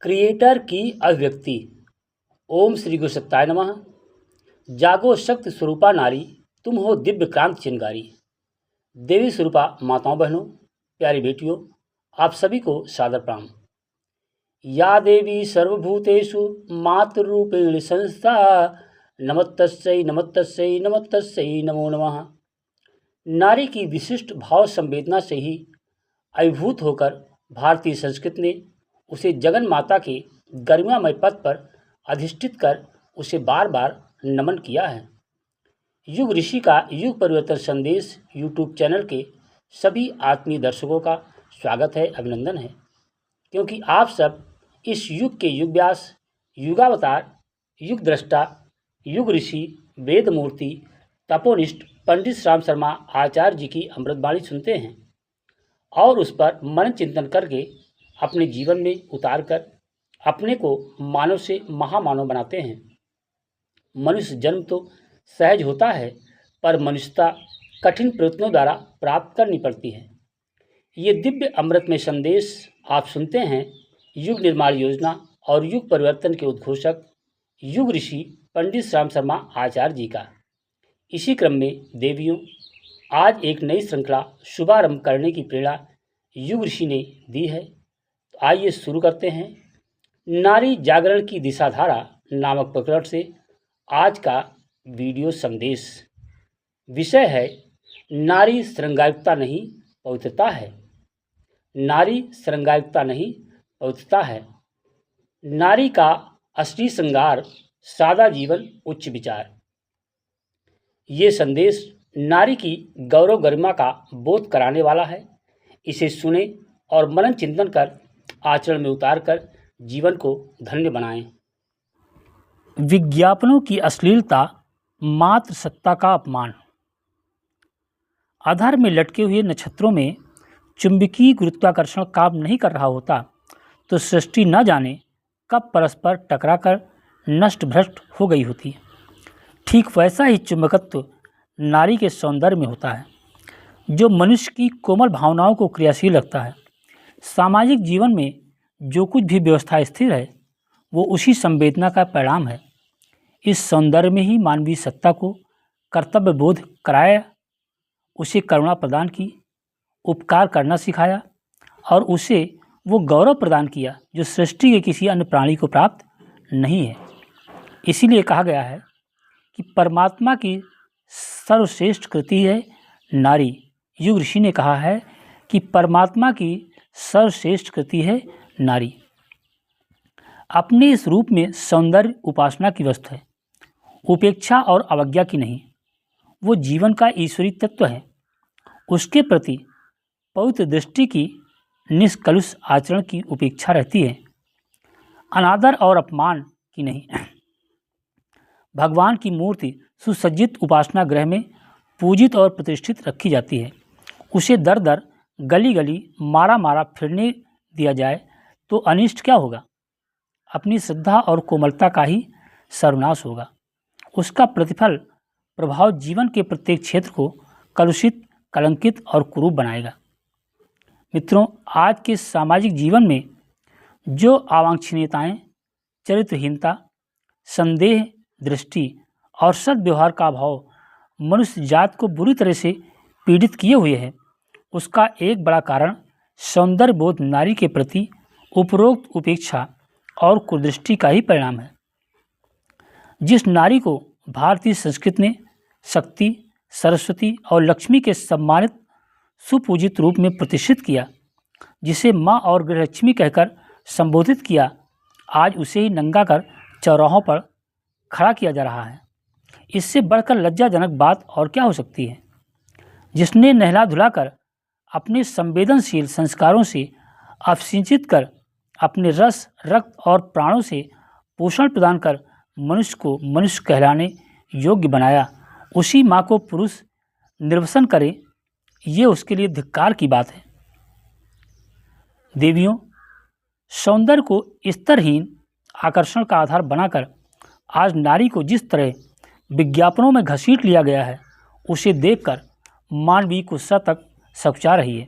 Creator की अभिव्यक्ति। ओम श्री गुरु सत्ताय नमः। जागो शक्ति स्वरूपा नारी, तुम हो दिव्य क्रांति चिनगारी। देवी स्वरूपा माताओं बहनों, प्यारी बेटियों, आप सभी को सादर प्रणाम। या देवी सर्वभूतेषु मातृरूपेण संस्था, नमस्तस्यै नमस्तस्यै नमस्तस्यै नमो नमः। नारी की विशिष्ट भाव संवेदना से ही अभिभूत होकर भारतीय संस्कृति ने उसे जगन माता के गरिमामय पद पर अधिष्ठित कर उसे बार बार नमन किया है। युग ऋषि का युग परिवर्तन संदेश यूट्यूब चैनल के सभी आत्मीय दर्शकों का स्वागत है, अभिनंदन है, क्योंकि आप सब इस युग के युग व्यास, युगावतार, युग दृष्टा, युग ऋषि, वेद मूर्ति, तपोनिष्ठ पंडित राम शर्मा आचार्य जी की अमृतवाणी सुनते हैं और उस पर मनन चिंतन करके अपने जीवन में उतार कर अपने को मानव से महामानव बनाते हैं। मनुष्य जन्म तो सहज होता है, पर मनुष्यता कठिन प्रयत्नों द्वारा प्राप्त करनी पड़ती है। ये दिव्य अमृतमय संदेश आप सुनते हैं युग निर्माण योजना और युग परिवर्तन के उद्घोषक युग ऋषि पंडित राम शर्मा आचार्य जी का। इसी क्रम में देवियों, आज एक नई श्रृंखला शुभारंभ करने की प्रेरणा युग ऋषि ने दी है। तो आइए शुरू करते हैं। नारी जागरण की दिशाधारा नामक प्रकरण से आज का वीडियो संदेश। विषय है नारी श्रृंगारिकता नहीं पवित्रता है। नारी श्रृंगारिकता नहीं पवित्रता है। नारी का असली श्रृंगार सादा जीवन, उच्च विचार। ये संदेश नारी की गौरव गरिमा का बोध कराने वाला है। इसे सुने और मनन चिंतन कर आचरण में उतार कर जीवन को धन्य बनाएं। विज्ञापनों की अश्लीलता, मात्र सत्ता का अपमान। आधार में लटके हुए नक्षत्रों में चुंबकीय गुरुत्वाकर्षण काम नहीं कर रहा होता तो सृष्टि न जाने कब परस्पर टकराकर नष्ट भ्रष्ट हो गई होती है। ठीक वैसा ही चुंबकत्व नारी के सौंदर्य में होता है, जो मनुष्य की कोमल भावनाओं को क्रियाशील रखता है। सामाजिक जीवन में जो कुछ भी व्यवस्था स्थिर है, वो उसी संवेदना का परिणाम है। इस सौंदर्य में ही मानवीय सत्ता को कर्तव्य बोध कराया, उसे करुणा प्रदान की, उपकार करना सिखाया और उसे वो गौरव प्रदान किया जो सृष्टि के किसी अन्य प्राणी को प्राप्त नहीं है। इसीलिए कहा गया है कि परमात्मा की सर्वश्रेष्ठ कृति है नारी। युग ऋषि ने कहा है कि परमात्मा की सर्वश्रेष्ठ कृति है नारी। अपने इस रूप में सौंदर्य उपासना की वस्तु है, उपेक्षा और अवज्ञा की नहीं। वो जीवन का ईश्वरीय तत्व है। उसके प्रति पवित्र दृष्टि की, निष्कलुष आचरण की उपेक्षा रहती है, अनादर और अपमान की नहीं। भगवान की मूर्ति सुसज्जित उपासना गृह में पूजित और प्रतिष्ठित रखी जाती है। उसे दर दर, गली गली, मारा मारा फिरने दिया जाए तो अनिष्ट क्या होगा? अपनी श्रद्धा और कोमलता का ही सर्वनाश होगा। उसका प्रतिफल प्रभाव जीवन के प्रत्येक क्षेत्र को कलुषित, कलंकित और कुरूप बनाएगा। मित्रों, आज के सामाजिक जीवन में जो अवांछनीयताएं, चरित्रहीनता, संदेह दृष्टि और सद्व्यवहार का अभाव मनुष्य जात को बुरी तरह से पीड़ित किए हुए है, उसका एक बड़ा कारण सौंदर्य बोध नारी के प्रति उपरोक्त उपेक्षा और कुदृष्टि का ही परिणाम है। जिस नारी को भारतीय संस्कृति ने शक्ति, सरस्वती और लक्ष्मी के सम्मानित सुपूजित रूप में प्रतिष्ठित किया, जिसे माँ और गृहलक्ष्मी कहकर संबोधित किया, आज उसे ही नंगा कर चौराहों पर खड़ा किया जा रहा है। इससे बढ़कर लज्जाजनक बात और क्या हो सकती है? जिसने नहला धुलाकर अपने संवेदनशील संस्कारों से अवसिंचित कर, अपने रस, रक्त और प्राणों से पोषण प्रदान कर मनुष्य को मनुष्य कहलाने योग्य बनाया, उसी माँ को पुरुष निर्वसन करे, ये उसके लिए धिक्कार की बात है। देवियों, सौंदर्य को स्तरहीन आकर्षण का आधार बनाकर आज नारी को जिस तरह विज्ञापनों में घसीट लिया गया है, उसे देखकर मानवीय गुस्सा तक सकुचा रही है।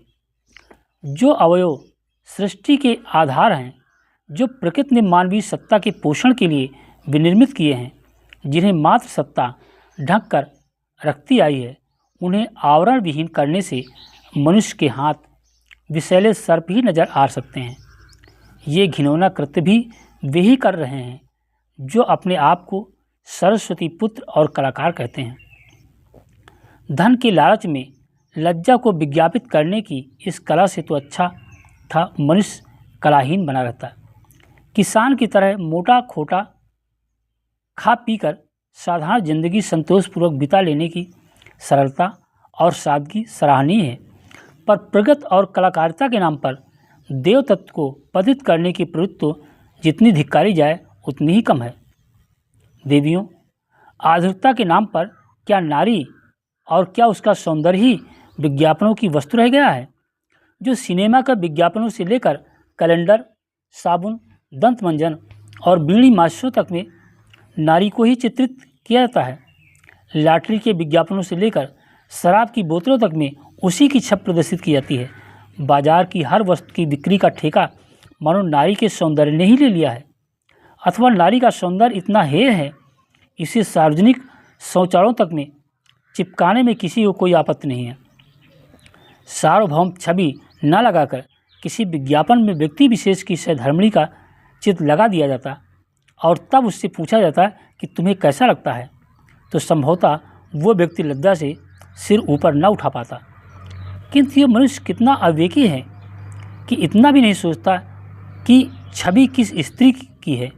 जो अवयव सृष्टि के आधार हैं, जो प्रकृति ने मानवीय सत्ता के पोषण के लिए विनिर्मित किए हैं, जिन्हें मात्र सत्ता ढक कर रखती आई है, उन्हें आवरण विहीन करने से मनुष्य के हाथ विषैले सर्प ही नजर आ सकते हैं। ये घिनौना कृत्य भी वे ही कर रहे हैं जो अपने आप को सरस्वती पुत्र और कलाकार कहते हैं। धन के लालच में लज्जा को विज्ञापित करने की इस कला से तो अच्छा था मनुष्य कलाहीन बना रहता। किसान की तरह मोटा खोटा खा पी कर साधारण जिंदगी संतोषपूर्वक बिता लेने की सरलता और सादगी सराहनीय है, पर प्रगति और कलाकारिता के नाम पर देव तत्व को पतित करने की प्रवृत्ति तो जितनी धिक्कारी जाए उतनी ही कम है। देवियों, आधुनिकता के नाम पर क्या नारी और क्या उसका सौंदर्य ही विज्ञापनों की वस्तु रह गया है? जो सिनेमा का विज्ञापनों से लेकर कैलेंडर, साबुन, दंत मंजन और बीड़ी मास्टरों तक में नारी को ही चित्रित किया जाता है। लॉटरी के विज्ञापनों से लेकर शराब की बोतलों तक में उसी की छप प्रदर्शित की जाती है। बाजार की हर वस्तु की बिक्री का ठेका मानो नारी के सौंदर्य ने ही ले लिया है, अथवा नारी का सौंदर्य इतना हेय है इसे सार्वजनिक शौचालयों तक में चिपकाने में किसी को कोई आपत्ति नहीं है। सार्वभौम छवि न लगाकर किसी विज्ञापन में व्यक्ति विशेष की सहधर्मिणी का चित्र लगा दिया जाता और तब उससे पूछा जाता कि तुम्हें कैसा लगता है, तो संभवतः वो व्यक्ति लज्जा से सिर ऊपर न उठा पाता। किंतु ये मनुष्य कितना अविवेकी है कि इतना भी नहीं सोचता कि छवि किस स्त्री की है।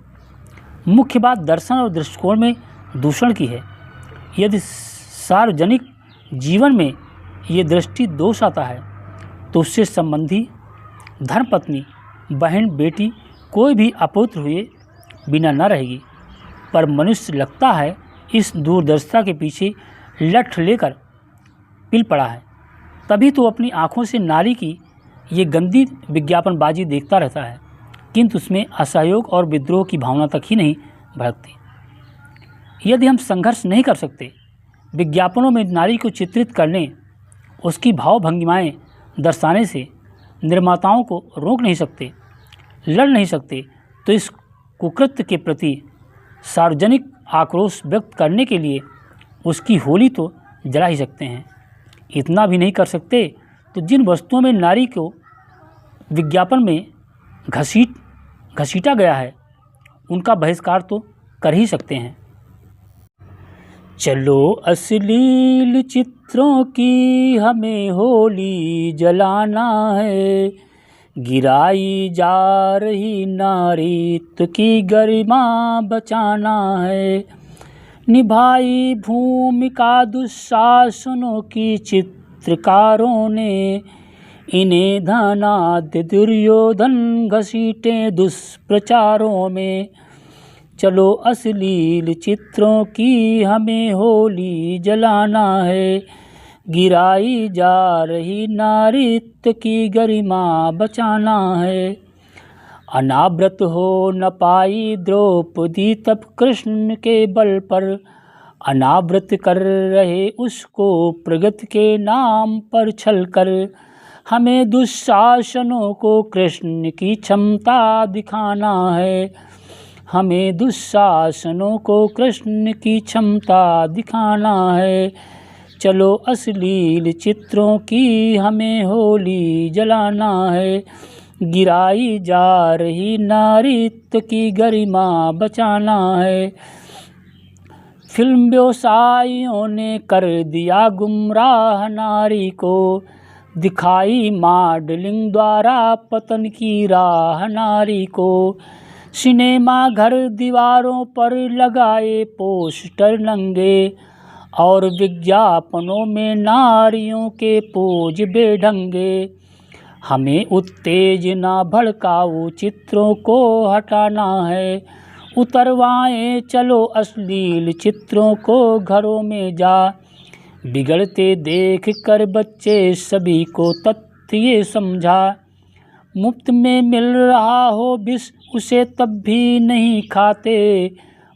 मुख्य बात दर्शन और दृष्टिकोण में दूषण की है। यदि सार्वजनिक जीवन में ये दृष्टि दोष आता है तो उससे संबंधी धर्मपत्नी, बहन, बेटी कोई भी अपवित्र हुए बिना न रहेगी। पर मनुष्य लगता है इस दूरदर्शिता के पीछे लठ लेकर पिल पड़ा है, तभी तो अपनी आँखों से नारी की ये गंदी विज्ञापनबाजी देखता रहता है, किंतु उसमें असहयोग और विद्रोह की भावना तक ही नहीं भड़कती। यदि हम संघर्ष नहीं कर सकते, विज्ञापनों में नारी को चित्रित करने, उसकी भाव भंगिमाएँ दर्शाने से निर्माताओं को रोक नहीं सकते, लड़ नहीं सकते, तो इस कुकृत्य के प्रति सार्वजनिक आक्रोश व्यक्त करने के लिए उसकी होली तो जला ही सकते हैं। इतना भी नहीं कर सकते तो जिन वस्तुओं में नारी को विज्ञापन में घसीटा गया है उनका बहिष्कार तो कर ही सकते हैं। चलो अश्लील चित्रों की हमें होली जलाना है, गिराई जा रही नारीत्व की गरिमा बचाना है, निभाई भूमिका दुशासनों की चित्रकारों ने, इन्हें धनाढ्य दुर्योधन घसीटे दुष्प्रचारों में। चलो अश्लील चित्रों की हमें होली जलाना है, गिराई जा रही नारीत्व की गरिमा बचाना है। अनावृत हो न पाई द्रौपदी तब कृष्ण के बल पर, अनावृत कर रहे उसको प्रगति के नाम पर छल कर। हमें दुशासनों को कृष्ण की क्षमता दिखाना है, हमें दुशासनों को कृष्ण की क्षमता दिखाना है। चलो अश्लील चित्रों की हमें होली जलाना है, गिराई जा रही नारीत्व की गरिमा बचाना है। फिल्म व्यवसायियों ने कर दिया गुमराह नारी को, दिखाई मॉडलिंग द्वारा पतन की राह नारी को। सिनेमा घर दीवारों पर लगाए पोस्टर नंगे, और विज्ञापनों में नारियों के पोज बेढंगे। हमें उत्तेजना भड़काऊ चित्रों को हटाना है, उतरवाएं चलो अश्लील चित्रों को घरों में जा। बिगड़ते देख कर बच्चे सभी को तथ्य ये समझा, मुफ्त में मिल रहा हो विष उसे तब भी नहीं खाते।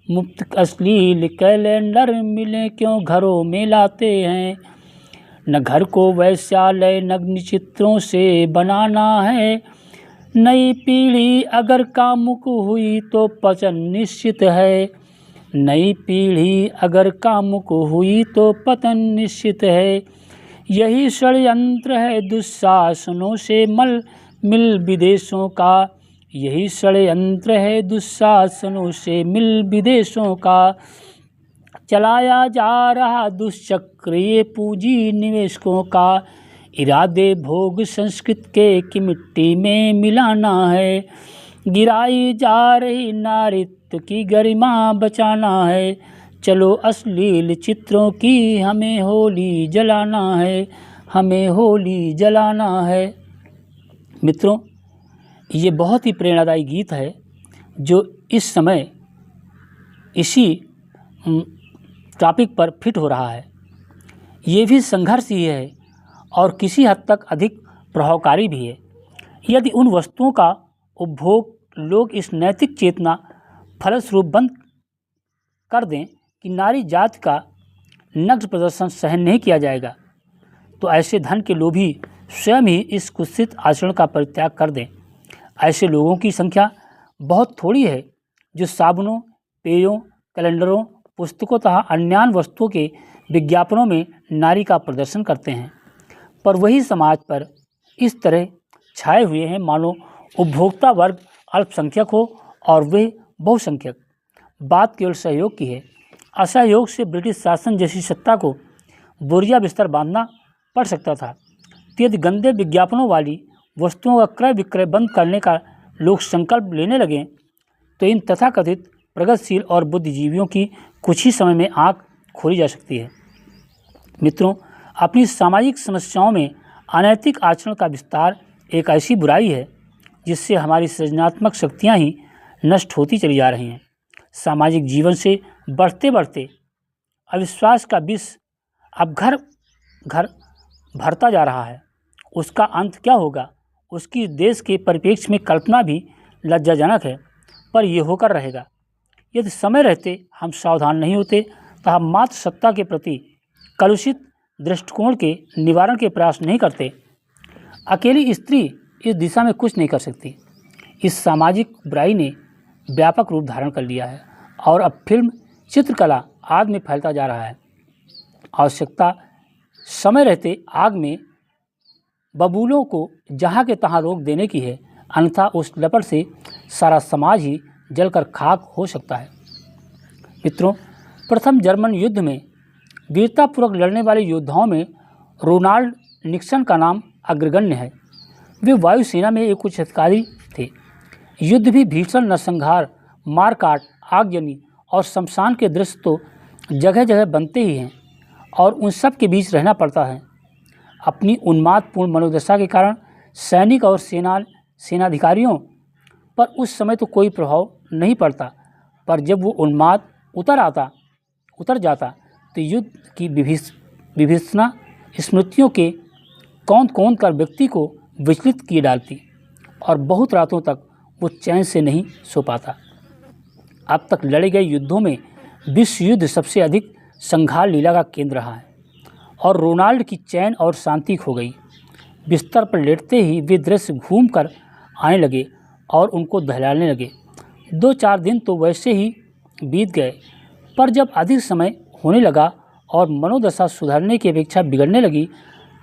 मुफ्त अश्लील कैलेंडर मिले क्यों घरों में लाते हैं। न घर को वैश्यालय नग्न चित्रों से बनाना है, नई पीढ़ी अगर कामुक हुई तो पतन निश्चित है। नई पीढ़ी अगर कामुक हुई तो पतन निश्चित है। यही षड्यंत्र है दुःशासनों से मिल विदेशों का। यही षड्यंत्र है दुःशासनों से मिल विदेशों का। चलाया जा रहा दुष्चक्र ये पूंजी निवेशकों का। इरादे भोग संस्कृत के की मिट्टी में मिलाना है। गिराई जा रही नारित्व की गरिमा बचाना है। चलो अश्लील चित्रों की हमें होली जलाना है। हमें होली जलाना है। मित्रों, ये बहुत ही प्रेरणादायी गीत है जो इस समय इसी टॉपिक पर फिट हो रहा है। ये भी संघर्ष ही है और किसी हद तक अधिक प्रभावकारी भी है। यदि उन वस्तुओं का उपभोग लोग इस नैतिक चेतना फलस्वरूप बंद कर दें कि नारी जाति का नग्न प्रदर्शन सहन नहीं किया जाएगा, तो ऐसे धन के लोभी स्वयं ही इस कुत्सित आचरण का परित्याग कर दें। ऐसे लोगों की संख्या बहुत थोड़ी है जो साबुनों, पेयों, कैलेंडरों, पुस्तकों तथा अन्य वस्तुओं के विज्ञापनों में नारी का प्रदर्शन करते हैं। पर वही समाज पर इस तरह छाए हुए हैं मानो उपभोक्ता वर्ग अल्पसंख्यक हो और वे बहुसंख्यक। बात केवल सहयोग की है। असहयोग से ब्रिटिश शासन जैसी सत्ता को बोरिया बिस्तर बांधना पड़ सकता था। यदि गंदे विज्ञापनों वाली वस्तुओं का क्रय विक्रय बंद करने का लोग संकल्प लेने लगें तो इन तथाकथित प्रगतिशील और बुद्धिजीवियों की कुछ ही समय में आँख खोली जा सकती है। मित्रों, अपनी सामाजिक समस्याओं में अनैतिक आचरण का विस्तार एक ऐसी बुराई है जिससे हमारी सृजनात्मक शक्तियाँ ही नष्ट होती चली जा रही हैं। सामाजिक जीवन से बढ़ते बढ़ते अविश्वास का विष अब घर घर भरता जा रहा है। उसका अंत क्या होगा, उसकी देश के परिप्रेक्ष्य में कल्पना भी लज्जाजनक है, पर यह होकर रहेगा। यदि समय रहते हम सावधान नहीं होते तो हम मात्र सत्ता के प्रति कलुषित दृष्टिकोण के निवारण के प्रयास नहीं करते। अकेली स्त्री इस दिशा में कुछ नहीं कर सकती। इस सामाजिक बुराई ने व्यापक रूप धारण कर लिया है और अब फिल्म, चित्रकला आदि में फैलता जा रहा है। आवश्यकता समय रहते आग में बबूलों को जहाँ के तहाँ रोक देने की है, अन्यथा उस लपट से सारा समाज ही जलकर खाक हो सकता है। मित्रों, प्रथम जर्मन युद्ध में वीरतापूर्वक लड़ने वाले योद्धाओं में रोनाल्ड निक्सन का नाम अग्रगण्य है। वे वायुसेना में एक उच्च अधिकारी थे। युद्ध भी भीषण नरसंहार, मारकाट, आगजनी और शमशान के दृश्य तो जगह जगह बनते ही हैं और उन सब के बीच रहना पड़ता है। अपनी उन्मादपूर्ण मनोदशा के कारण सैनिक और सेनाधिकारियों पर उस समय तो कोई प्रभाव नहीं पड़ता, पर जब वो उन्माद उतर जाता तो युद्ध की विभीषणा स्मृतियों के कौन कर व्यक्ति को विचलित किए डालती और बहुत रातों तक वो चैन से नहीं सो पाता। अब तक लड़े गए युद्धों में विश्व युद्ध सबसे अधिक संघार लीला का केंद्र रहा है और रोनाल्ड की चैन और शांति खो गई। बिस्तर पर लेटते ही वे दृश्य घूम कर आने लगे और उनको दहलाने लगे। 2-4 दिन तो वैसे ही बीत गए, पर जब अधिक समय होने लगा और मनोदशा सुधरने की अपेक्षा बिगड़ने लगी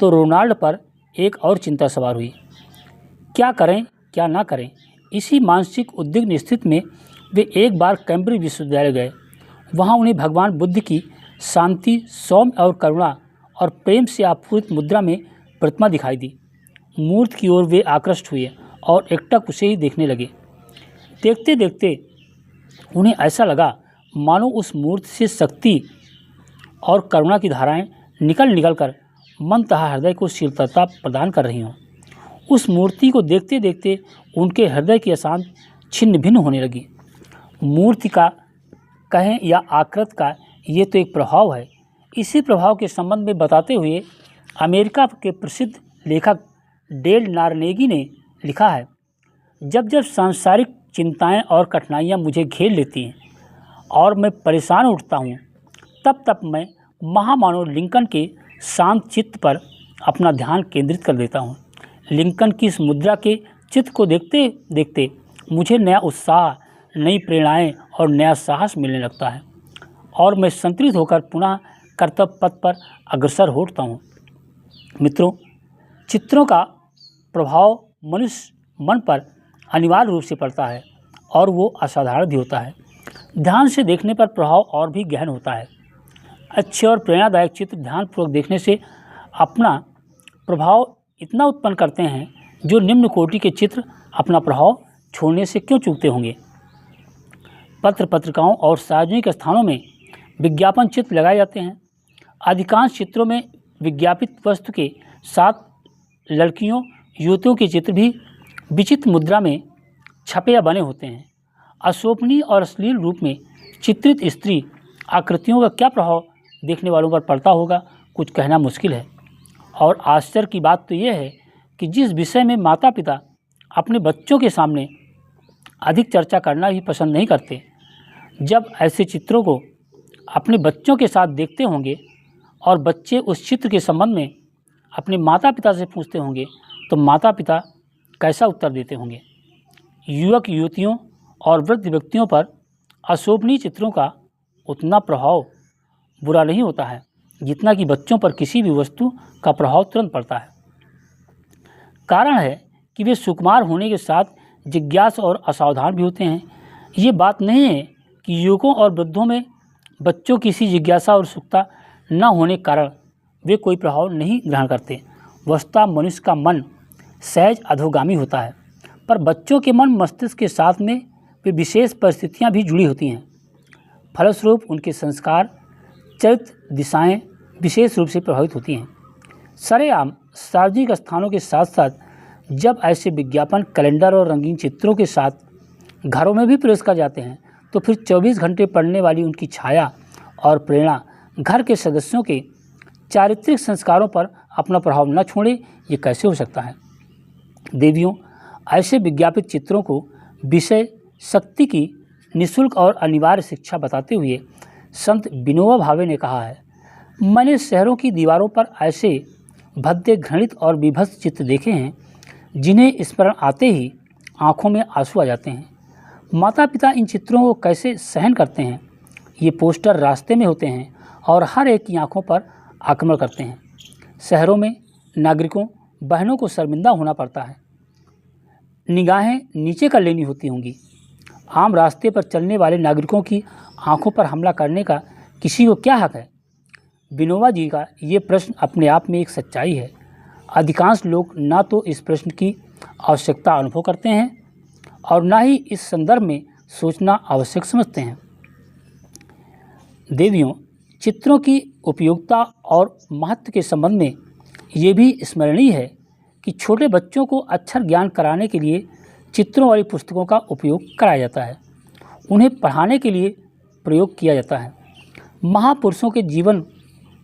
तो रोनाल्ड पर एक और चिंता सवार हुई। क्या करें क्या ना करें। इसी मानसिक उद्विग्न स्थिति में वे एक बार कैम्ब्रिज विश्वविद्यालय गए। वहाँ उन्हें भगवान बुद्ध की शांति, सौम्य और करुणा और प्रेम से आपूरित मुद्रा में प्रतिमा दिखाई दी। मूर्ति की ओर वे आकृष्ट हुए और एकटक उसे ही देखने लगे। देखते देखते उन्हें ऐसा लगा मानो उस मूर्ति से शक्ति और करुणा की धाराएं निकल कर मन तथा हृदय को शीतलता प्रदान कर रही हों। उस मूर्ति को देखते देखते उनके हृदय की अशांत छिन्न भिन्न होने लगी। मूर्ति का कहें या आकृति का ये तो एक प्रभाव है। इसी प्रभाव के संबंध में बताते हुए अमेरिका के प्रसिद्ध लेखक डेल कार्नेगी ने लिखा है, जब जब सांसारिक चिंताएं और कठिनाइयां मुझे घेर लेती हैं और मैं परेशान उठता हूं, तब तब मैं महामानव लिंकन के शांत चित्त पर अपना ध्यान केंद्रित कर देता हूं। लिंकन की इस मुद्रा के चित्र को देखते देखते मुझे नया उत्साह, नई प्रेरणाएं और नया साहस मिलने लगता है और मैं संतुलित होकर पुनः कर्तव्य पथ पर अग्रसर होता हूँ। मित्रों, चित्रों का प्रभाव मनुष्य मन पर अनिवार्य रूप से पड़ता है और वो असाधारण भी होता है। ध्यान से देखने पर प्रभाव और भी गहन होता है। अच्छे और प्रेरणादायक चित्र ध्यानपूर्वक देखने से अपना प्रभाव इतना उत्पन्न करते हैं जो निम्न कोटि के चित्र अपना प्रभाव छोड़ने से क्यों चूकते होंगे। पत्र पत्रिकाओं और सार्वजनिक स्थानों में विज्ञापन चित्र लगाए जाते हैं। अधिकांश चित्रों में विज्ञापित वस्तु के साथ लड़कियों युवतियों के चित्र भी विचित्र मुद्रा में छपे या बने होते हैं। अशोभनीय और अश्लील रूप में चित्रित स्त्री आकृतियों का क्या प्रभाव देखने वालों पर पड़ता होगा, कुछ कहना मुश्किल है। और आश्चर्य की बात तो यह है कि जिस विषय में माता पिता अपने बच्चों के सामने अधिक चर्चा करना भी पसंद नहीं करते, जब ऐसे चित्रों को अपने बच्चों के साथ देखते होंगे और बच्चे उस चित्र के संबंध में अपने माता पिता से पूछते होंगे तो माता पिता कैसा उत्तर देते होंगे। युवक युवतियों और वृद्ध व्यक्तियों पर अशोभनीय चित्रों का उतना प्रभाव बुरा नहीं होता है जितना कि बच्चों पर किसी भी वस्तु का प्रभाव तुरंत पड़ता है। कारण है कि वे सुकुमार होने के साथ जिज्ञास और असावधान भी होते हैं। ये बात नहीं है कि युवकों और वृद्धों में बच्चों की सी जिज्ञासा और उत्सुकता न होने के कारण वे कोई प्रभाव नहीं ग्रहण करते। वस्तुतः मनुष्य का मन सहज अधोगामी होता है, पर बच्चों के मन मस्तिष्क के साथ में वे विशेष परिस्थितियां भी जुड़ी होती हैं। फलस्वरूप उनके संस्कार, चरित्र, दिशाएं विशेष रूप से प्रभावित होती हैं। सरेआम सार्वजनिक स्थानों के साथ साथ जब ऐसे विज्ञापन, कैलेंडर और रंगीन चित्रों के साथ घरों में भी प्रवेश कर जाते हैं तो फिर 24 घंटे पड़ने वाली उनकी छाया और प्रेरणा घर के सदस्यों के चारित्रिक संस्कारों पर अपना प्रभाव न छोड़े, ये कैसे हो सकता है। देवियों, ऐसे विज्ञापित चित्रों को विषय शक्ति की निःशुल्क और अनिवार्य शिक्षा बताते हुए संत विनोबा भावे ने कहा है, मैंने शहरों की दीवारों पर ऐसे भद्दे, घृणित और विभत्स चित्र देखे हैं जिन्हें स्मरण आते ही आंखों में आंसू आ जाते हैं। माता पिता इन चित्रों को कैसे सहन करते हैं। ये पोस्टर रास्ते में होते हैं और हर एक की आंखों पर आक्रमण करते हैं। शहरों में नागरिकों, बहनों को शर्मिंदा होना पड़ता है, निगाहें नीचे कर लेनी होती होंगी। आम रास्ते पर चलने वाले नागरिकों की आंखों पर हमला करने का किसी को क्या हक है। विनोबा जी का ये प्रश्न अपने आप में एक सच्चाई है। अधिकांश लोग ना तो इस प्रश्न की आवश्यकता अनुभव करते हैं और ना ही इस संदर्भ में सोचना आवश्यक समझते हैं। देवियों, चित्रों की उपयोगिता और महत्व के संबंध में ये भी स्मरणीय है कि छोटे बच्चों को अक्षर ज्ञान कराने के लिए चित्रों वाली पुस्तकों का उपयोग कराया जाता है। उन्हें पढ़ाने के लिए प्रयोग किया जाता है। महापुरुषों के जीवन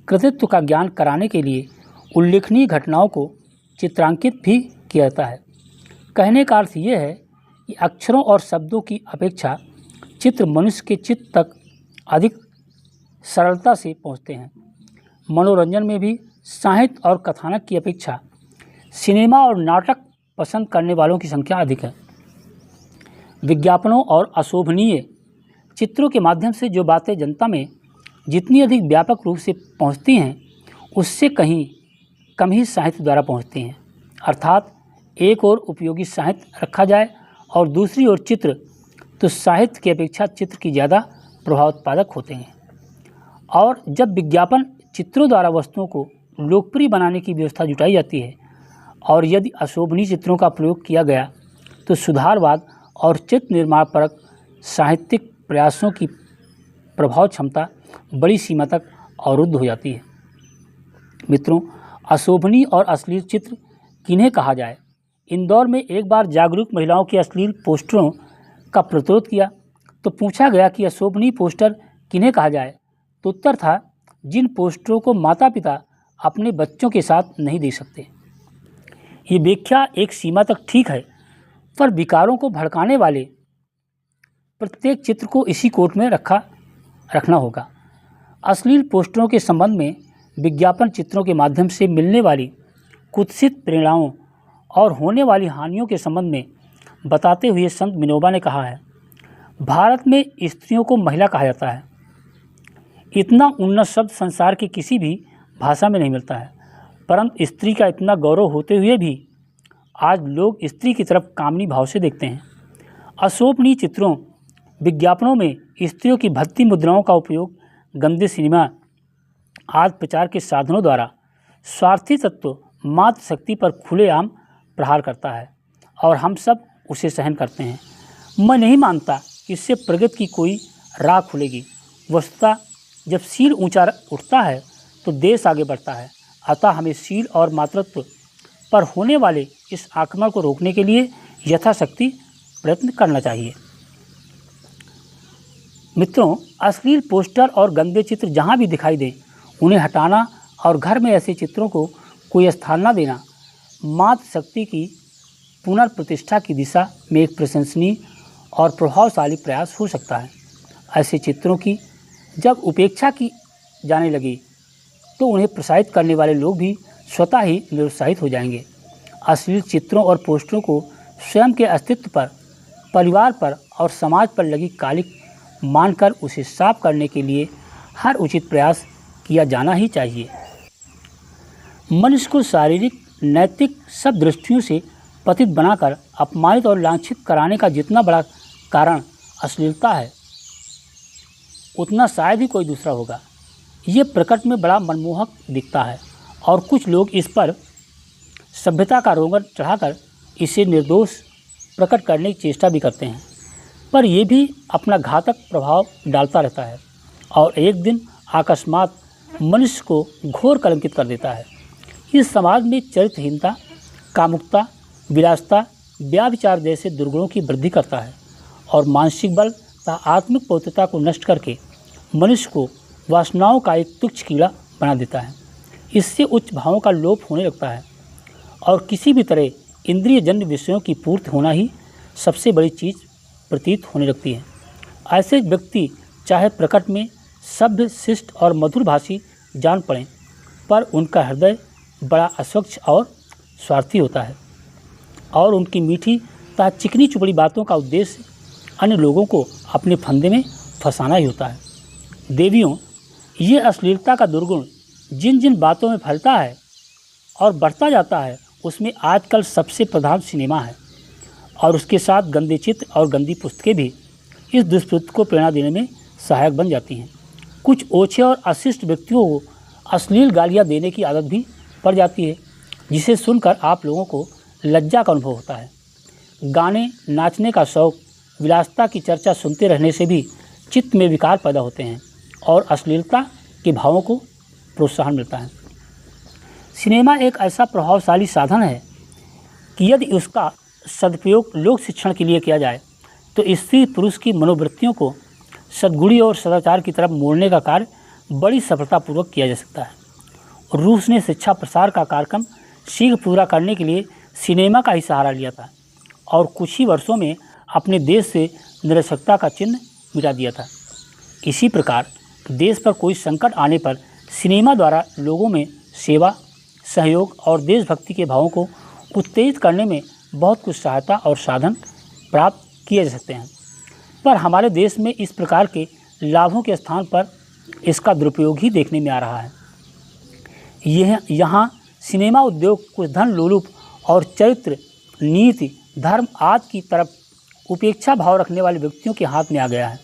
कृतित्व का ज्ञान कराने के लिए उल्लेखनीय घटनाओं को चित्रांकित भी किया जाता है। कहने का अर्थ यह है कि अक्षरों और शब्दों की अपेक्षा चित्र मनुष्य के चित्त तक अधिक सरलता से पहुंचते हैं। मनोरंजन में भी साहित्य और कथानक की अपेक्षा सिनेमा और नाटक पसंद करने वालों की संख्या अधिक है। विज्ञापनों और अशोभनीय चित्रों के माध्यम से जो बातें जनता में जितनी अधिक व्यापक रूप से पहुंचती हैं, उससे कहीं कम ही साहित्य द्वारा पहुंचती हैं। अर्थात एक ओर उपयोगी साहित्य रखा जाए और दूसरी ओर चित्र, तो साहित्य की अपेक्षा चित्र की ज़्यादा प्रभावोत्पादक होते हैं। और जब विज्ञापन चित्रों द्वारा वस्तुओं को लोकप्रिय बनाने की व्यवस्था जुटाई जाती है और यदि अशोभनीय चित्रों का प्रयोग किया गया तो सुधारवाद और चित्र निर्माण परक साहित्यिक प्रयासों की प्रभाव क्षमता बड़ी सीमा तक अवरुद्ध हो जाती है। मित्रों, अशोभनीय और अश्लील चित्र किन्हें कहा जाए। इंदौर में एक बार जागरूक महिलाओं के अश्लील पोस्टरों का प्रतिरोध किया तो पूछा गया कि अशोभनीय पोस्टर किन्हें कहा जाए, तो उत्तर था जिन पोस्टरों को माता पिता अपने बच्चों के साथ नहीं देख सकते। ये व्याख्या एक सीमा तक ठीक है, पर विकारों को भड़काने वाले प्रत्येक चित्र को इसी कोट में रखना होगा। अश्लील पोस्टरों के संबंध में विज्ञापन चित्रों के माध्यम से मिलने वाली कुत्सित प्रेरणाओं और होने वाली हानियों के संबंध में बताते हुए संत विनोबा ने कहा है, भारत में स्त्रियों को महिला कहा जाता है। इतना उन्नत शब्द संसार की किसी भी भाषा में नहीं मिलता है, परंतु स्त्री का इतना गौरव होते हुए भी आज लोग स्त्री की तरफ कामनी भाव से देखते हैं। अशोभनीय चित्रों, विज्ञापनों में स्त्रियों की भद्दी मुद्राओं का उपयोग गंदे सिनेमा आदि प्रचार के साधनों द्वारा स्वार्थी तत्व मातृशक्ति पर खुलेआम प्रहार करता है और हम सब उसे सहन करते हैं। मैं नहीं मानता कि इससे प्रगति की कोई राह खुलेगी। वस्तुतः जब शील ऊंचा उठता है तो देश आगे बढ़ता है। अतः हमें शील और मातृत्व पर होने वाले इस आक्रमण को रोकने के लिए यथाशक्ति प्रयत्न करना चाहिए। मित्रों, अश्लील पोस्टर और गंदे चित्र जहाँ भी दिखाई दें उन्हें हटाना और घर में ऐसे चित्रों को कोई स्थान न देना मातृशक्ति की पुनर्प्रतिष्ठा की दिशा में एक प्रशंसनीय और प्रभावशाली प्रयास हो सकता है। ऐसे चित्रों की जब उपेक्षा की जाने लगी तो उन्हें प्रसारित करने वाले लोग भी स्वतः ही निरुत्साहित हो जाएंगे। अश्लील चित्रों और पोस्टरों को स्वयं के अस्तित्व पर, परिवार पर और समाज पर लगी कालिक मानकर उसे साफ करने के लिए हर उचित प्रयास किया जाना ही चाहिए। मनुष्य को शारीरिक, नैतिक सब दृष्टियों से पतित बनाकर अपमानित और लांछित कराने का जितना बड़ा कारण अश्लीलता है, उतना शायद ही कोई दूसरा होगा। ये प्रकट में बड़ा मनमोहक दिखता है और कुछ लोग इस पर सभ्यता का रोगन चढ़ाकर इसे निर्दोष प्रकट करने की चेष्टा भी करते हैं, पर यह भी अपना घातक प्रभाव डालता रहता है और एक दिन अकस्मात मनुष्य को घोर कलंकित कर देता है। इस समाज में चरित्रहीनता, कामुकता, विलासता, व्याभिचार जैसे दुर्गुणों की वृद्धि करता है और मानसिक बल तथा आत्मिक पवित्रता को नष्ट करके मनुष्य को वासनाओं का एक तुच्छ कीड़ा बना देता है। इससे उच्च भावों का लोप होने लगता है और किसी भी तरह इंद्रियजन्य विषयों की पूर्ति होना ही सबसे बड़ी चीज़ प्रतीत होने लगती है। ऐसे व्यक्ति चाहे प्रकट में सभ्य, शिष्ट और मधुरभाषी जान पड़ें, पर उनका हृदय बड़ा अस्वच्छ और स्वार्थी होता है और उनकी मीठी तथा चिकनी चुपड़ी बातों का उद्देश्य अन्य लोगों को अपने फंदे में फंसाना ही होता है। देवियों, ये अश्लीलता का दुर्गुण जिन जिन बातों में फैलता है और बढ़ता जाता है, उसमें आजकल सबसे प्रधान सिनेमा है और उसके साथ गंदे चित्र और गंदी पुस्तकें भी इस दुष्प्रवृत्ति को प्रेरणा देने में सहायक बन जाती हैं। कुछ ओछे और अशिष्ट व्यक्तियों को अश्लील गालियाँ देने की आदत भी पड़ जाती है, जिसे सुनकर आप लोगों को लज्जा का अनुभव होता है। गाने, नाचने का शौक, विलासिता की चर्चा सुनते रहने से भी चित्त में विकार पैदा होते हैं और अश्लीलता के भावों को प्रोत्साहन मिलता है। सिनेमा एक ऐसा प्रभावशाली साधन है कि यदि उसका सदुपयोग लोक शिक्षण के लिए किया जाए तो स्त्री पुरुष की मनोवृत्तियों को सद्गुणी और सदाचार की तरफ मोड़ने का कार्य बड़ी सफलतापूर्वक किया जा सकता है। रूस ने शिक्षा प्रसार का कार्यक्रम शीघ्र पूरा करने के लिए सिनेमा का ही सहारा लिया था और कुछ ही वर्षों में अपने देश से निरक्षरता का चिन्ह मिटा दिया था। इसी प्रकार देश पर कोई संकट आने पर सिनेमा द्वारा लोगों में सेवा, सहयोग और देशभक्ति के भावों को उत्तेजित करने में बहुत कुछ सहायता और साधन प्राप्त किए जा सकते हैं। पर हमारे देश में इस प्रकार के लाभों के स्थान पर इसका दुरुपयोग ही देखने में आ रहा है। यहाँ सिनेमा उद्योग कुछ धन लोलुप और चरित्र, नीति, धर्म आदि की तरफ उपेक्षा भाव रखने वाले व्यक्तियों के हाथ में आ गया है।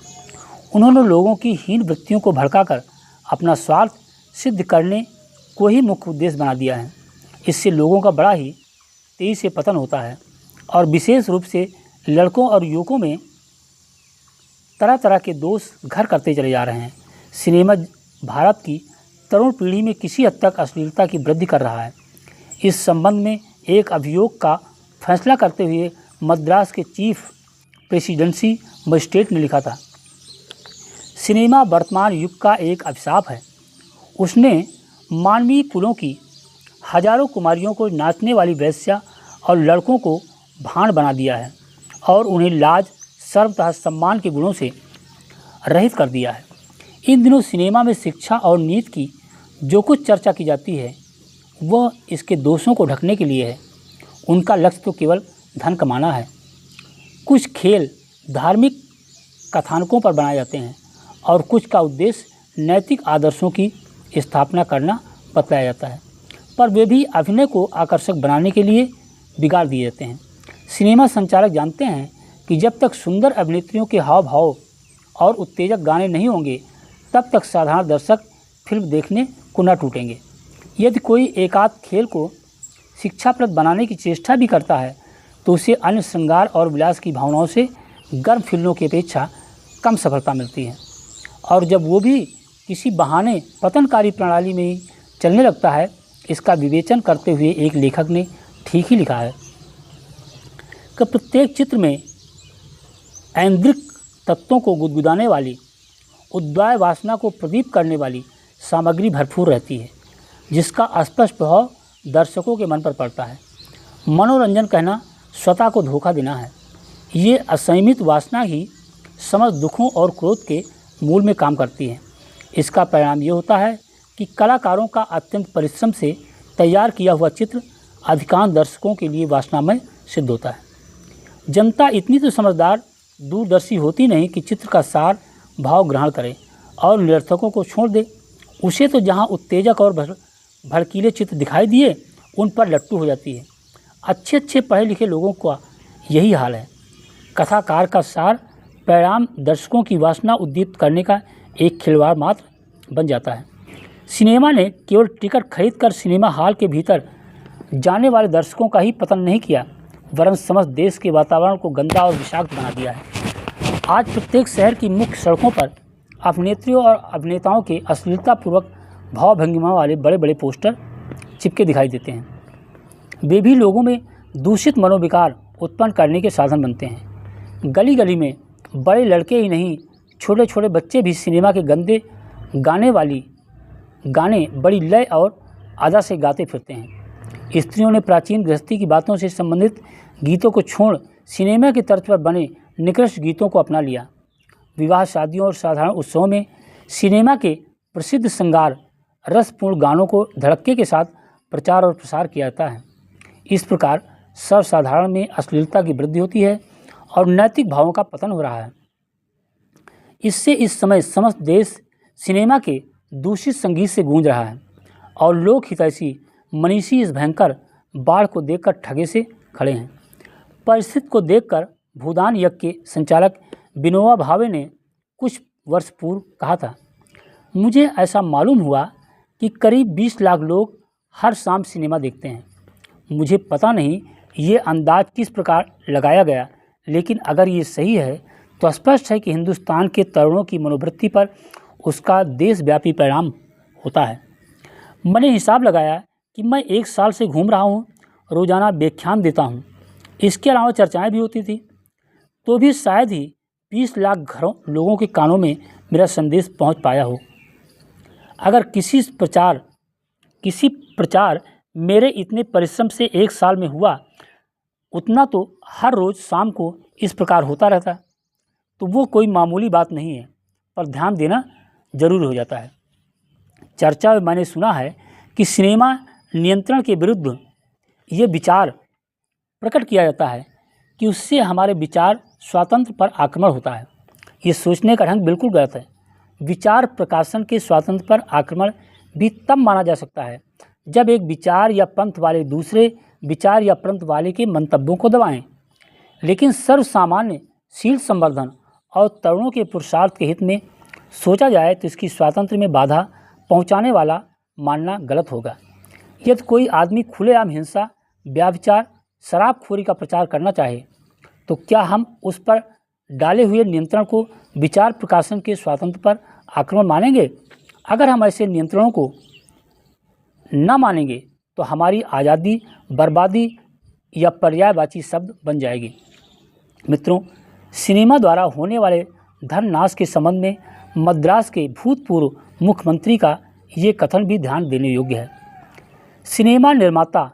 उन्होंने लोगों की हीन वृत्तियों को भड़काकर अपना स्वार्थ सिद्ध करने को ही मुख्य उद्देश्य बना दिया है। इससे लोगों का बड़ा ही तेजी से पतन होता है और विशेष रूप से लड़कों और युवकों में तरह तरह के दोष घर करते चले जा रहे हैं। सिनेमा भारत की तरुण पीढ़ी में किसी हद तक अश्लीलता की वृद्धि कर रहा है। इस संबंध में एक अभियोग का फैसला करते हुए मद्रास के चीफ प्रेसिडेंसी मजिस्ट्रेट ने लिखा था, सिनेमा वर्तमान युग का एक अभिशाप है। उसने मानवीय कुलों की हजारों कुमारियों को नाचने वाली वेश्या और लड़कों को भाण बना दिया है और उन्हें लाज, शर्म तथा सम्मान के गुणों से रहित कर दिया है। इन दिनों सिनेमा में शिक्षा और नीति की जो कुछ चर्चा की जाती है वह इसके दोषों को ढकने के लिए है। उनका लक्ष्य तो केवल धन कमाना है। कुछ खेल धार्मिक कथानकों पर बनाए जाते हैं और कुछ का उद्देश्य नैतिक आदर्शों की स्थापना करना बतलाया जाता है, पर वे भी अभिनय को आकर्षक बनाने के लिए बिगाड़ दिए जाते हैं। सिनेमा संचालक जानते हैं कि जब तक सुंदर अभिनेत्रियों के हाव भाव और उत्तेजक गाने नहीं होंगे तब तक साधारण दर्शक फिल्म देखने को न टूटेंगे। यदि कोई एकाध खेल को शिक्षाप्रद बनाने की चेष्टा भी करता है तो उसे अन्य श्रृंगार और विलास की भावनाओं से गर्म फिल्मों की अपेक्षा कम सफलता मिलती है, और जब वो भी किसी बहाने पतनकारी प्रणाली में ही चलने लगता है। इसका विवेचन करते हुए एक लेखक ने ठीक ही लिखा है कि प्रत्येक चित्र में ऐन्द्रिक तत्वों को गुदगुदाने वाली, उद्वाय वासना को प्रदीप करने वाली सामग्री भरपूर रहती है, जिसका स्पष्ट प्रभाव दर्शकों के मन पर पड़ता है। मनोरंजन कहना स्वतः को धोखा देना है। ये असंयमित वासना ही समस्त दुखों और क्रोध के मूल में काम करती है। इसका परिणाम ये होता है कि कलाकारों का अत्यंत परिश्रम से तैयार किया हुआ चित्र अधिकांश दर्शकों के लिए वासनामय सिद्ध होता है। जनता इतनी तो समझदार दूरदर्शी होती नहीं कि चित्र का सार भाव ग्रहण करे और निरर्थकों को छोड़ दे। उसे तो जहाँ उत्तेजक और भड़कीले चित्र दिखाई दिए उन पर लट्टू हो जाती है। अच्छे पढ़े लिखे लोगों का यही हाल है। कथाकार का सार परिणाम दर्शकों की वासना उद्दीपित करने का एक खिलवाड़ मात्र बन जाता है। सिनेमा ने केवल टिकट खरीदकर सिनेमा हॉल के भीतर जाने वाले दर्शकों का ही पतन नहीं किया, वरन समस्त देश के वातावरण को गंदा और विषाक्त बना दिया है। आज प्रत्येक शहर की मुख्य सड़कों पर अभिनेत्रियों और अभिनेताओं के अश्लीलतापूर्वक भावभंगिमा वाले बड़े बड़े पोस्टर चिपके दिखाई देते हैं। वे भी लोगों में दूषित मनोविकार उत्पन्न करने के साधन बनते हैं। गली गली में बड़े लड़के ही नहीं, छोटे छोटे बच्चे भी सिनेमा के गंदे गाने बड़ी लय और अदा से गाते फिरते हैं। स्त्रियों ने प्राचीन गृहस्थी की बातों से संबंधित गीतों को छोड़ सिनेमा की तर्ज पर बने निकृष्ट गीतों को अपना लिया। विवाह, शादियों और साधारण उत्सवों में सिनेमा के प्रसिद्ध श्रृंगार रसपूर्ण गानों को धड़क्के के साथ प्रचार और प्रसार किया जाता है। इस प्रकार सर्वसाधारण में अश्लीलता की वृद्धि होती है और नैतिक भावों का पतन हो रहा है। इससे इस समय समस्त देश सिनेमा के दूषित संगीत से गूंज रहा है और लोक हितैषी मनीषी इस भयंकर बाढ़ को देखकर ठगे से खड़े हैं। परिस्थिति को देखकर भूदान यज्ञ के संचालक विनोबा भावे ने कुछ वर्ष पूर्व कहा था, मुझे ऐसा मालूम हुआ कि करीब 20 लाख लोग हर शाम सिनेमा देखते हैं। मुझे पता नहीं ये अंदाज किस प्रकार लगाया गया, लेकिन अगर ये सही है तो स्पष्ट है कि हिंदुस्तान के तरुणों की मनोवृत्ति पर उसका देशव्यापी परिणाम होता है। मैंने हिसाब लगाया कि मैं 1 साल से घूम रहा हूँ, रोज़ाना व्याख्यान देता हूँ, इसके अलावा चर्चाएं भी होती थी, तो भी शायद ही 20 लाख लोगों के कानों में मेरा संदेश पहुँच पाया हो। अगर किसी प्रचार मेरे इतने परिश्रम से 1 साल में हुआ, उतना तो हर रोज़ शाम को इस प्रकार होता रहता, तो वो कोई मामूली बात नहीं है, पर ध्यान देना जरूर हो जाता है। चर्चा में मैंने सुना है कि सिनेमा नियंत्रण के विरुद्ध ये विचार प्रकट किया जाता है कि उससे हमारे विचार स्वातंत्र्य पर आक्रमण होता है। ये सोचने का ढंग बिल्कुल गलत है। विचार प्रकाशन के स्वातंत्र्य पर आक्रमण भी तब माना जा सकता है जब एक विचार या पंथ वाले दूसरे विचार या पंथ वाले के मंतव्यों को दबाएं, लेकिन सर्वसामान्य शील संवर्धन और तरुणों के पुरुषार्थ के हित में सोचा जाए तो इसकी स्वातंत्र्य में बाधा पहुंचाने वाला मानना गलत होगा। यदि कोई आदमी खुलेआम हिंसा, व्यभिचार, शराबखोरी का प्रचार करना चाहे तो क्या हम उस पर डाले हुए नियंत्रण को विचार प्रकाशन के स्वातंत्र्य पर आक्रमण मानेंगे? अगर हम ऐसे नियंत्रणों को न मानेंगे तो हमारी आज़ादी बर्बादी या पर्यायवाची शब्द बन जाएगी। मित्रों, सिनेमा द्वारा होने वाले धन नाश के संबंध में मद्रास के भूतपूर्व मुख्यमंत्री का ये कथन भी ध्यान देने योग्य है। सिनेमा निर्माता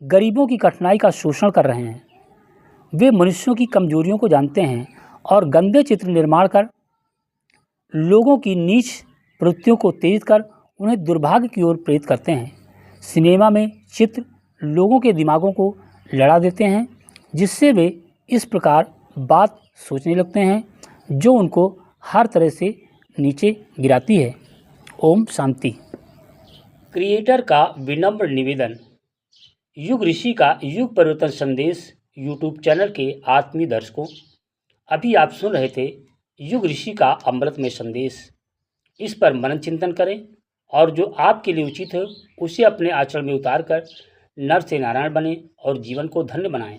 गरीबों की कठिनाई का शोषण कर रहे हैं। वे मनुष्यों की कमजोरियों को जानते हैं और गंदे चित्र निर्माण कर लोगों की नीच प्रवृत्तियों को उत्तेजित कर उन्हें दुर्भाग्य की ओर प्रेरित करते हैं। सिनेमा में चित्र लोगों के दिमागों को लड़ा देते हैं, जिससे वे इस प्रकार बात सोचने लगते हैं जो उनको हर तरह से नीचे गिराती है। ओम शांति। क्रिएटर का विनम्र निवेदन। युग ऋषि का युग परिवर्तन संदेश यूट्यूब चैनल के आत्मीय दर्शकों, अभी आप सुन रहे थे युग ऋषि का अमृतमय संदेश। इस पर मनन चिंतन करें और जो आपके लिए उचित है उसे अपने आचरण में उतार कर नर से नारायण बने और जीवन को धन्य बनाएं।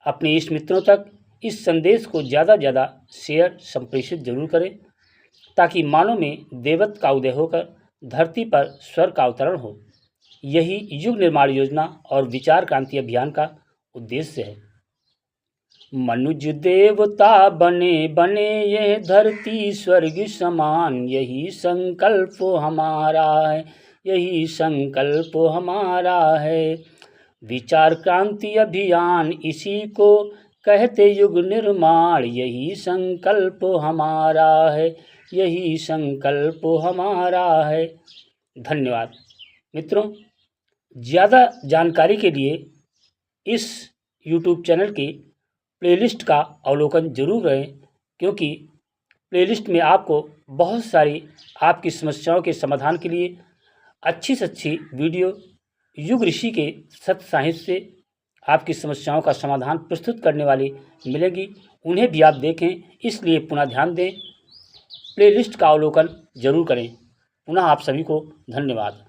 अपने इष्ट मित्रों तक इस संदेश को ज़्यादा ज़्यादा शेयर संप्रेषित जरूर करें, ताकि मानव में देवत्व का उदय होकर धरती पर स्वर्ग का अवतरण हो। यही युग निर्माण योजना और विचार क्रांति अभियान का उद्देश्य है। मनुज देवता बने बने यह धरती स्वर्ग समान, यही संकल्प हमारा है, यही संकल्प हमारा है। विचार क्रांति अभियान इसी को कहते युग निर्माण, यही संकल्प हमारा है, यही संकल्प हमारा है। धन्यवाद मित्रों। ज़्यादा जानकारी के लिए इस YouTube चैनल की प्लेलिस्ट का अवलोकन जरूर करें, क्योंकि प्लेलिस्ट में आपको बहुत सारी आपकी समस्याओं के समाधान के लिए अच्छी से अच्छी वीडियो युग ऋषि के सत्य साहित्य से आपकी समस्याओं का समाधान प्रस्तुत करने वाली मिलेगी। उन्हें भी आप देखें, इसलिए पुनः ध्यान दें, प्लेलिस्ट का अवलोकन जरूर करें। पुनः आप सभी को धन्यवाद।